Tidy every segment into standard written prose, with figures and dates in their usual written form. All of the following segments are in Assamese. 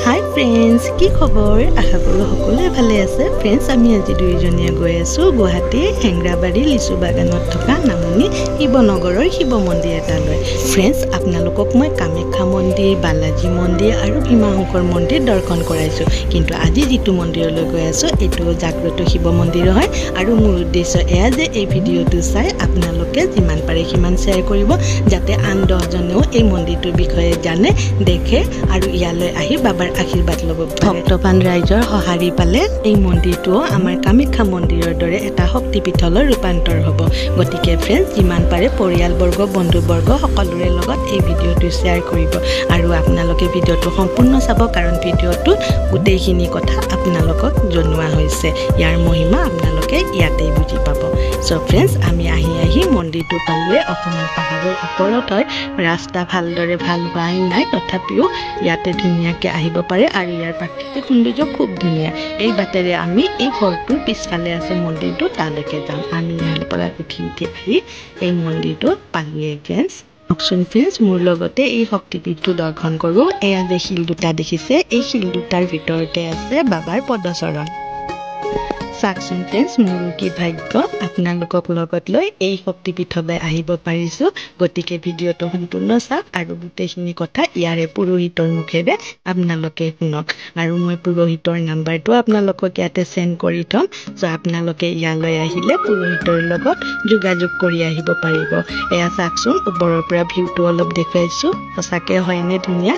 হাই ফ্ৰেণ্ডছ, কি খবৰ? আশা কৰোঁ সকলোৱে ভালে আছে। ফ্ৰেণ্ডছ, আমি আজি দুয়োজনীয়ে গৈ আছোঁ গুৱাহাটী হেংৰাবাৰী লিচু বাগানত থকা নামনি শিৱনগৰৰ শিৱ মন্দিৰ এটালৈ। ফ্ৰেণ্ডছ, আপোনালোকক মই কামাখ্যা মন্দিৰ, বালাজী মন্দিৰ আৰু ভীমাশংকৰ মন্দিৰ দৰ্শন কৰাইছোঁ, কিন্তু আজি যিটো মন্দিৰলৈ গৈ আছোঁ এইটো জাগ্ৰত শিৱ মন্দিৰ হয়। আৰু মোৰ উদ্দেশ্য এয়া যে এই ভিডিঅ'টো চাই আপোনালোকে যিমান পাৰে সিমান শ্বেয়াৰ কৰিব, যাতে আন 10জনেও এই মন্দিৰটোৰ বিষয়ে জানে, দেখে আৰু ইয়ালৈ আহি বাবাৰ আশীৰ্বাদ ল'ব পাৰে। ভক্তবান ৰাইজৰ সঁহাৰি পালে এই মন্দিৰটোও আমাৰ কামাখ্যা মন্দিৰৰ দৰে এটা শক্তিপীঠলৈ ৰূপান্তৰ হ'ব। গতিকে ফ্ৰেণ্ডছ, যিমান পাৰে পৰিয়ালবৰ্গ, বন্ধুবৰ্গ সকলোৰে লগত এই ভিডিঅ'টো শ্বেয়াৰ কৰিব আৰু আপোনালোকে ভিডিঅ'টো সম্পূৰ্ণ চাব, কাৰণ ভিডিঅ'টোত গোটেইখিনি কথা আপোনালোকক জনোৱা হৈছে। ইয়াৰ মহিমা আপোনালোকে ইয়াতেই বুজি পাব। চ' ফ্ৰেণ্ডছ, আমি আহি মন্দিৰটো পালোৱে। অকণমান পাহাৰৰ ওপৰত হয়, ৰাস্তা ভালদৰে ভাল হোৱাই নাই, তথাপিও ইয়াতে ধুনীয়াকৈ আহিব পাৰে আৰু ইয়াৰ প্ৰাকৃতিক সৌন্দৰ্য খুব ধুনীয়া। এই বাটেৰে আমি এই ঘৰটোৰ পিছফালে আছে মন্দিৰটো, তালৈকে যাম। আমি ইয়াৰ পৰা উঠি আহি এই মন্দিৰটো পালোৱে ফ্ৰেণ্ডছ। কওকচোন ফ্ৰেণ্ডছ, মোৰ লগতে এই শক্তিপীঠটো দৰ্শন কৰোঁ। এয়া যে শিল দুটা দেখিছে, এই শিল দুটাৰ ভিতৰতে আছে বাবাৰ পদচৰণ। চাওকচোন ফ্ৰেণ্ডছ, মোৰো কি ভাগ্য আপোনালোকক লগত লৈ এই শক্তিপীঠলৈ আহিব পাৰিছোঁ। গতিকে ভিডিঅ'টো সম্পূৰ্ণ চাওক আৰু গোটেইখিনি কথা ইয়াৰে পুৰোহিতৰ মুখেৰে আপোনালোকে শুনক। আৰু মই পুৰোহিতৰ নাম্বাৰটো আপোনালোকক ইয়াতে চেণ্ড কৰি থ'ম। চ' আপোনালোকে ইয়ালৈ আহিলে পুৰোহিতৰ লগত যোগাযোগ কৰি আহিব পাৰিব। এয়া চাওকচোন, ওপৰৰ পৰা ভিউটো অলপ দেখুৱাইছোঁ, সঁচাকৈ হয়নে ধুনীয়া।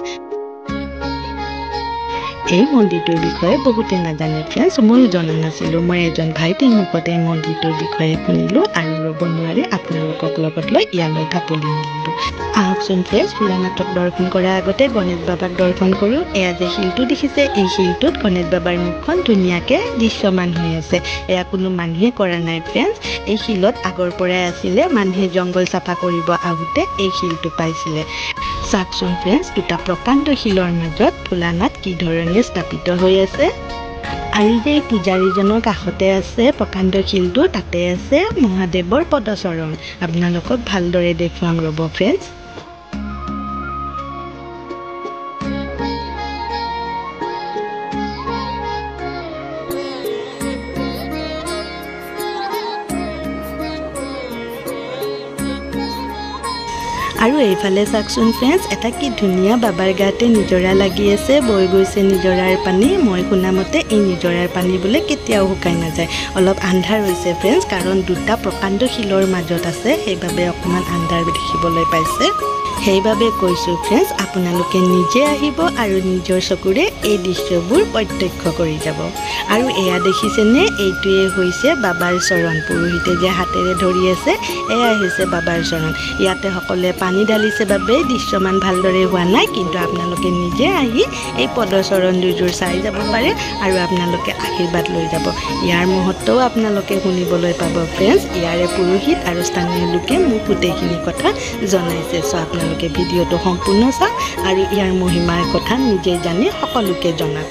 এই মন্দিৰটোৰ বিষয়ে বহুতে নাজানে ফ্ৰেণ্ডছ, ময়ো জনা নাছিলোঁ। মই এজন ভাইটিৰ মুখতে এই মন্দিৰটোৰ বিষয়ে শুনিলোঁ আৰু ৰ'ব নোৱাৰি আপোনালোকক লগত লৈ ইয়ালৈ ঢাপলি মেলিলোঁ। আহকচোন ফ্ৰেণ্ডছ, ভোলানাথক দৰ্শন কৰাৰ আগতে গণেশ বাবাক দৰ্শন কৰোঁ। এয়া যে শিলটো দেখিছে, এই শিলটোত গণেশ বাবাৰ মুখখন ধুনীয়াকৈ দৃশ্যমান হৈ আছে। এয়া কোনো মানুহে কৰা নাই ফ্ৰেণ্ডছ, এই শিলত আগৰ পৰাই আছিলে। মানুহে জংঘল চাফা কৰিব আহোঁতে এই শিলটো পাইছিলে। চাওকচোন ফ্ৰেণ্ডছ, দুটা প্ৰকাণ্ড শিলৰ মাজত ভোলানাথ কি ধৰণে স্থাপিত হৈ আছে। আৰু যে এই পূজাৰীজনৰ কাষতে আছে প্ৰকাণ্ড শিলটো, তাতে আছে মহাদেৱৰ পদচৰণ। আপোনালোকক ভালদৰে দেখুৱাম ৰ'ব ফ্ৰেণ্ডছ। আৰু এইফালে চাওকচোন ফ্ৰেণ্ডছ, এটা কি ধুনীয়া বাবাৰ গাতে নিজৰা লাগি আছে, বৈ গৈছে নিজৰাৰ পানী। মই শুনামতে এই নিজৰাৰ পানী বোলে কেতিয়াও শুকাই নাযায়। অলপ আন্ধাৰ হৈছে ফ্ৰেণ্ডছ, কাৰণ দুটা প্ৰকাণ্ড শিলৰ মাজত আছে, সেইবাবে অকণমান আন্ধাৰ দেখিবলৈ পাইছে। সেইবাবে কৈছোঁ ফ্ৰেণ্ডছ, আপোনালোকে নিজে আহিব আৰু নিজৰ চকুৰে এই দৃশ্যবোৰ প্ৰত্যক্ষ কৰি যাব। আৰু এয়া দেখিছেনে, এইটোৱে হৈছে বাবাৰ চৰণ। পুৰোহিতে যে হাতেৰে ধৰি আছে, এয়াই হৈছে বাবাৰ চৰণ। ইয়াতে সকলোৱে পানী ঢালিছে বাবে দৃশ্যমান ভালদৰে হোৱা নাই, কিন্তু আপোনালোকে নিজে আহি এই পদচৰণ দুযোৰ চাই যাব পাৰে আৰু আপোনালোকে আশীৰ্বাদ লৈ যাব। ইয়াৰ মহত্বও আপোনালোকে শুনিবলৈ পাব ফ্ৰেণ্ডছ। ইয়াৰে পুৰোহিত আৰু স্থানীয় লোকে মোক গোটেইখিনি কথা জনাইছে। চ' আপোনালোকে ভিডিঅ'টো সম্পূৰ্ণ চাওক আৰু ইয়াৰ মহিমাৰ কথা নিজে জানি সকলোকে জনাওক।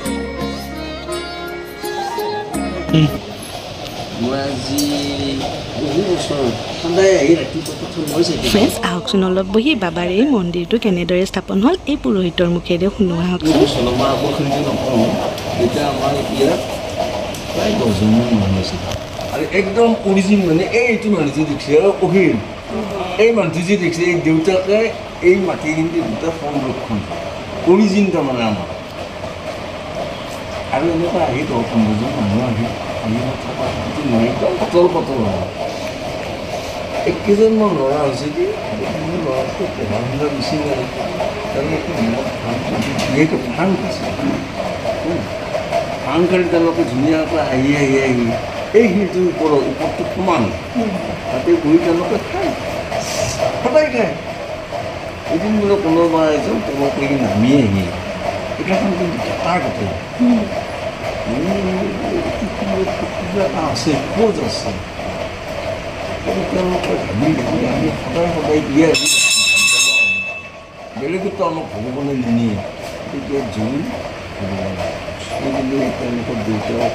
ফ্ৰেণ্ডছ, আহকচোন অলপ বহি বাবাৰ এই মন্দিৰটো কেনেদৰে স্থাপন হ'ল এই পুৰোহিতৰ মুখেৰে শুনোৱা আহকচোন। আৰু একদম অৰিজিন মানে এইটো মানুহ যে দেখিছে অহিৰ, এই মানুহটো যে দেখিছে, এই দেউতাকে এই মাটিখিনি দুটা সংৰক্ষণ অৰিজিন তাৰমানে আমাৰ। আৰু এনেকুৱা আহি 10-15জন মানুহ আহি নহয়, একদম পাতল পাতল হয়। এককেইজনমান ল'ৰা হৈছে কি ল'ৰাটো পঢ়া শুনা বেছি নাই, যিহেতু ভাং আছে, ভাং কাঢ়ি তেওঁলোকে ধুনীয়াকৈ আহি এই শিলটোৰ ওপৰটো সমান, তাতে বহি তেওঁলোকে খায়, সদায় খায়। এদিন বোলে কোনোবা এজন তলত লাগি নামি আহি এইখন কিন্তু তাৰ কথা কিবা এটা আছে, খোজ আছে, তেওঁলোকে ভাবি আমি সদায় দিয়ে বেলেগতো আমাক ভগৱানে নিনিয়ে, তেতিয়া জুই সেইবুলি তেওঁলোকৰ দেউতাক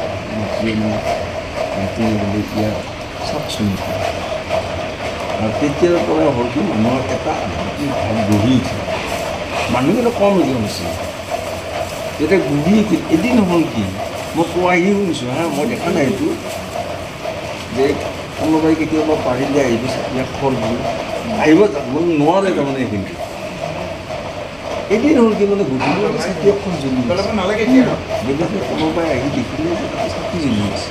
মাতি বুলি এতিয়া চাওকচোন। আৰু তেতিয়াৰ পৰা হয়তো মানুহৰ এটা ভাৱ গঢ়ি উঠে। মানুহবিলাক কম এজন হৈছে, যেতিয়া ঘূৰি এদিন হ'ল কি মই কোৱাহি শুনিছোঁ হা মই দেখা নাই এইটো যে কোনোবাই কেতিয়াবা পাৰিলে আহিব চাকিয়া খৰ ভাল আহিব নোৱাৰে তাৰমানে এইখিনি এদিন হ'ল কি মানে গধূলি চাকি এখন জ্বলি গতিকে কোনোবাই আহি দেখিলে যে চাকি জ্বলি আছে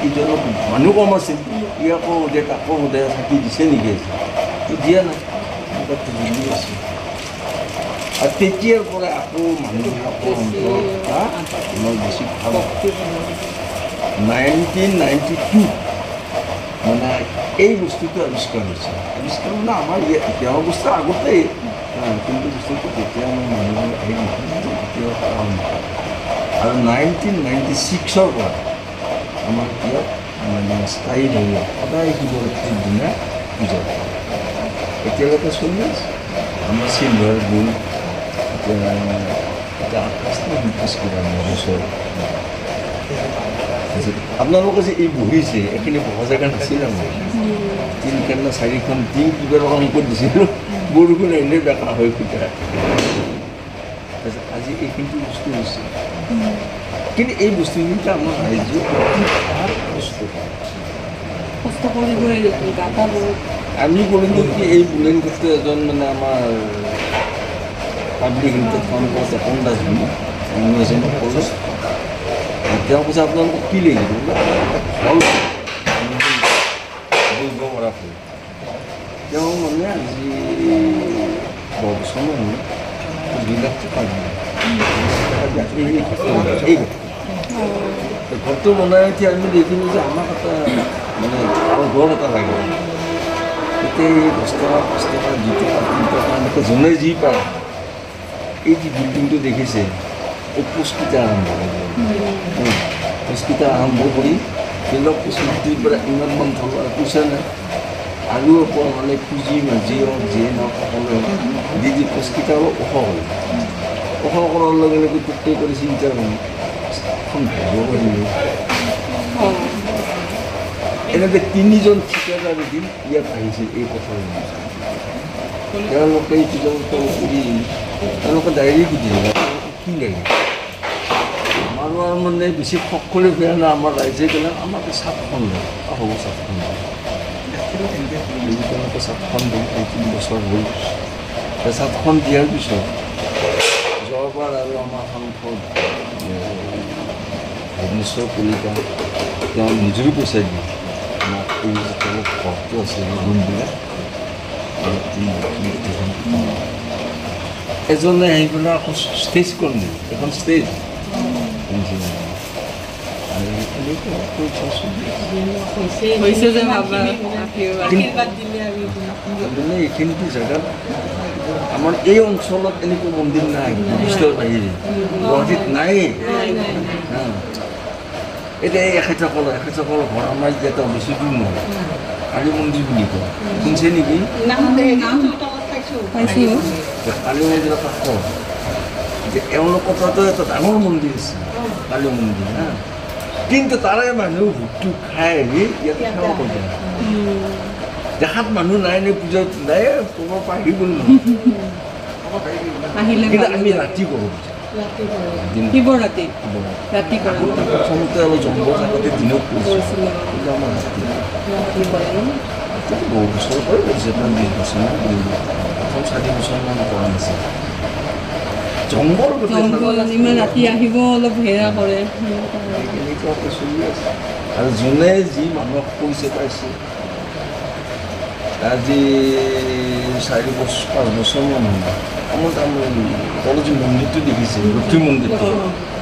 ইজনক মানুহ কম আছিল ই আকৌ যে কাকো সদায় চাকি দিছে নেকি দিয়া নাই তাত জ্বলি আছে আৰু তেতিয়াৰ পৰা আকৌ মানুহবিলাকৰ অন্তৰত মই বেছি ভাল 1992 মানে এই বস্তুটো আৱিষ্কাৰ হৈছে আৱিষ্কাৰ মানে আমাৰ এতিয়া অৱস্থা আগতেই কিন্তু বস্তুটো তেতিয়া মই মানুহৰ আহি দেখিছোঁ তেতিয়াৰ পৰা আৰু 1996ৰ পৰা আমাৰ ইয়াত মানে স্থায়ী ধৰি সদায় শিৱৰাত্ৰিৰ দিনা পূজা কৰে এতিয়ালৈকে চলি আছে আমাৰ চিলভাৰ গোল এতিয়া 28 কিবা বছৰ আপোনালোকে যে এই বহিছে এইখিনি বহা জেগা নাছিল আমাৰ 3খন নে 4খন টিং কিবা ৰকম কৰি দিছিলোঁ বৰষুণ আহিলে বেকা হৈ ফুটা আজি এইখিনি বস্তু হৈছে কিন্তু এই বস্তুকেইটা আমাৰ ৰাইজে কষ্ট কৰিবই আমি কৰিলোঁ কি এই বুলেন ক্ষেত্ৰত এজন মানে আমাৰ পাব্লিক হেল্থত কাম কৰা তপন দাস বুলি মানুহ এজনক ক'লোঁ তেওঁ কৈছে আপোনালোকক কি লাগিব বহিব পৰাকৈ তেওঁ মানে আজি 10 বছৰ মানুহ 2 লাখ টকা এই ঘৰটো বনাই উঠি আমি দেখিলোঁ যে আমাক এটা মানে আৰু ঘৰ এটা লাগে এতিয়া এই 10 টকা 5 টকা 2 টকা 3 টকা এনেকৈ যোনে যি পায় এই যে বিল্ডিংটো দেখিছে এই পোষ্টকেইটা আৰম্ভ কৰিব পোষ্টকেইটা আৰম্ভ কৰি ধৰি লওক পোষ্টমাটিৰ পৰা ইমানমান থলোৱাৰ পইচা নাই আৰু মানে পুঁজি মাজি হওক যিয়ে নহওক সকলোৱে দি পোষ্টকেইটা অলপ ওখ হ'ল ওখ কৰাৰ লগে লগে প্ৰত্যেক কৰি চিন্তা কৰি এখন ভাবিব পাৰিব এনেকৈ 3জন ঠিকাদাৰ এদিন ইয়াত আহিছিল এই পথাৰৰ তেওঁলোকে এই পূজা কৰি তেওঁলোকে ডায়েৰী সুধিছিল কি লাগে আমাৰো আৰু মানে বেছি খক কৰি বেয়া নাই আমাৰ ৰাইজে গ'লে আমাক চাপখন লয় হ'ব চাপখন লয় তেওঁলোকে চাপখন দিল 3 বছৰ হ'ল চাপখন দিয়াৰ পিছত যোৱাবাৰ আৰু আমাৰ সাংসদ ভুৱনেশ্বৰ কলিতা তেওঁ নিজৰো পইচা দিয়ে আমাক এই তেওঁলোক ঘৰটো আছে ৰুমবিলাক এজনে আহি পেলাই আকৌ ষ্টেজ কৰিলে এখন ষ্টেজ এইখিনিতো জেগাত আমাৰ এই অঞ্চলত এনেকুৱা মন্দিৰ নাই বিশ্বৰ বাহিৰে গুৱাহাটীত নাই এতিয়া এই এখেতসকলৰ ঘৰ আমাৰ এতিয়া বেছি দূৰ নহয় কালী মন্দিৰ বুলি কয় শুনিছে নেকি কালী মন্দিৰৰ কাষ এওঁলোকৰ তাতো এটা ডাঙৰ মন্দিৰ আছে কালী মন্দিৰ হা কিন্তু তাৰে মানুহ ভোটটো খাই আহি ইয়াতে সেৱা কৰি দেখাত মানুহ নাই নে পূজাত নাই ক'ব পাৰি গ'ল কিন্তু আমি ৰাতি কৰোঁ শিৱৰাতি ৰাতি প্ৰথমতে অলপ জংঘল জেগাতে দিনত কৰিছিলোঁ কিন্তু আমাৰ ৰাতি বহু বছৰ পৰাই কৰিছে 20 বছৰমান প্ৰথম 4 বছৰমান কৰা নাছিল জংঘল ইমান ৰাতি আহিব অলপ হেৰা কৰে এনেকুৱাকৈ চলি আছে আৰু যোনে যি মানুহক কৰিছে পাইছে আজি 4 বছৰ 5 বছৰমান হ'ল আমাৰ তাৰমানে কলেজী মন্দিৰটো দেখিছে লক্ষী মন্দিৰটো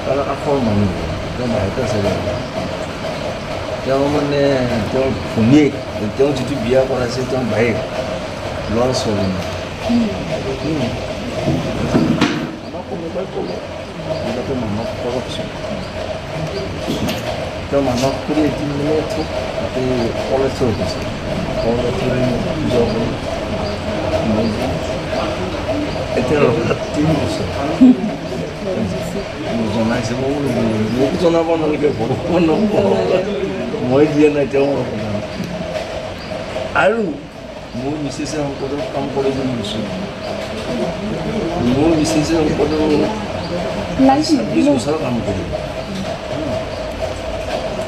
তাৰ কাষৰ মানুহ তেওঁ বাহিৰতে আছে তেওঁ মানে তেওঁৰ ভনীয়েক তেওঁ যিটো বিয়া কৰাইছে তেওঁ ভায়েক ল'ৰা ছোৱালী আমাক কোনোবাই ক'লে যাতে মানুহক কৰকচোন তেওঁ মানুহক কৰি এদিন মানে থোক তাতে কলেজ হৈ গৈছে কলেজ পূজা কৰি এতিয়া 3 বছৰ জনাইছে মোক জনাব নালাগে ভগৱান মই দিয়া নাই তেওঁ আৰু মোৰ মিছেছে শংকৰদেৱত কাম কৰি বুলি কৈছোঁ মোৰ মিছেছে ওপৰত 26 বছৰ কাম কৰিম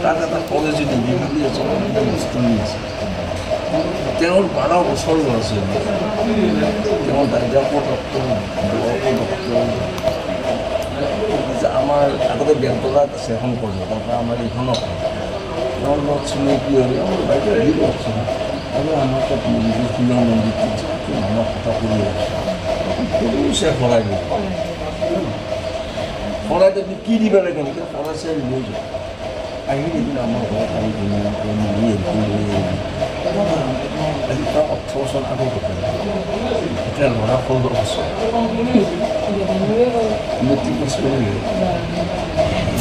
তাত এটা কলেজ ডিগ্ৰী বুলি এজন ষ্টুডেণ্ট আছে তেওঁৰ 12 বছৰ ল'ৰা ছোৱালী তেওঁ দাইজাপৰ ডক্টৰ আমাৰ আগতে বেলতলাত আছে এখন কলেজ তাৰপৰা আমাৰ এইখনক তেওঁৰ লগত চিনাকি হ'লে আমাৰ বাইদেউ আহি কওকচোন আৰু আমাৰ তাত মন্দিৰ শিলা মন্দিৰটো মানুহক কথা কৰি আছে সৰুছে শৰাই দিব শৰাই তুমি কি দিবা লাগে নেকি শৰাই চাই লৈ যাওঁ আহি দিলে আমাৰ ঘৰত আহি ধুনীয়াকৈ মাৰি আজি তাৰ 18 বছৰ আগৰ কথা এতিয়া ল'ৰা 16 বছৰ মেট্ৰিক পাছ কৰিলে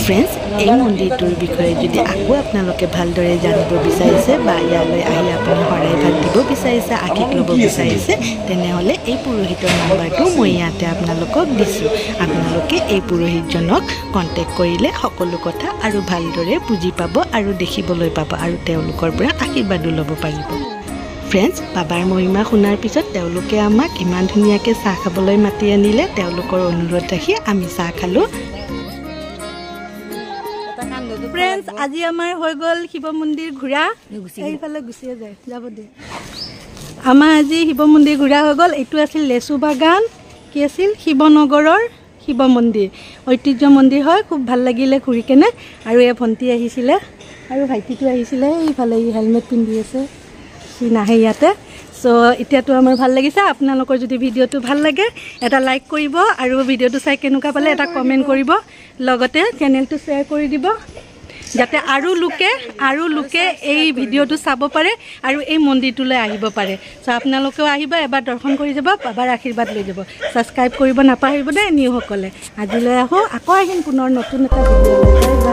ফ্ৰেণ্ডছ এই মন্দিৰটোৰ বিষয়ে যদি আকৌ আপোনালোকে ভালদৰে জানিব বিচাৰিছে বা ইয়ালৈ আহি আপুনি শৰাই ভাগ দিব বিচাৰিছে আশীষ ল'ব বিচাৰিছে তেনেহ'লে এই পুৰোহিতৰ নাম্বাৰটো মই ইয়াতে আপোনালোকক দিছোঁ আপোনালোকে এই পুৰোহিতজনক কণ্টেক্ট কৰিলে সকলো কথা আৰু ভালদৰে বুজি পাব আৰু দেখিবলৈ পাব আৰু তেওঁলোকৰ পৰা আশীৰ্বাদো ল'ব পাৰিব ফ্ৰেণ্ডছ বাবাৰ মহিমা শুনাৰ পিছত তেওঁলোকে আমাক ইমান ধুনীয়াকৈ চাহ খাবলৈ মাতি আনিলে তেওঁলোকৰ অনুৰোধ ৰাখি আমি চাহ খালোঁ ফ্ৰেণ্ডছ আজি আমাৰ হৈ গ'ল শিৱ মন্দিৰ ঘূৰা এইফালে গুচিয়ে যায় যাব দে আমাৰ আজি শিৱ মন্দিৰ ঘূৰা হৈ গ'ল এইটো আছিল লেচু বাগান কি আছিল শিৱনগৰৰ শিৱ মন্দিৰ ঐতিহ্য মন্দিৰ হয় খুব ভাল লাগিলে ঘূৰি কেনে আৰু এই ভণ্টি আহিছিলে আৰু ভাইটিটো আহিছিলে এইফালে হেলমেট পিন্ধি আছে সি নাহে ইয়াতে চ' এতিয়াতো আমাৰ ভাল লাগিছে আপোনালোকৰ যদি ভিডিঅ'টো ভাল লাগে এটা লাইক কৰিব আৰু ভিডিঅ'টো চাই কেনেকুৱা পালে এটা কমেণ্ট কৰিব লগতে চেনেলটো শ্বেয়াৰ কৰি দিব যাতে আৰু লোকে এই ভিডিঅ'টো চাব পাৰে আৰু এই মন্দিৰটোলৈ আহিব পাৰে চ' আপোনালোকেও আহিব এবাৰ দৰ্শন কৰি যাব বাবাৰ আশীৰ্বাদ লৈ যাব ছাবস্ক্ৰাইব কৰিব নাপাহৰিব দেই নিউসকলে আজিলৈ আকৌ আহিম পুনৰ নতুন এটা ভিডিঅ'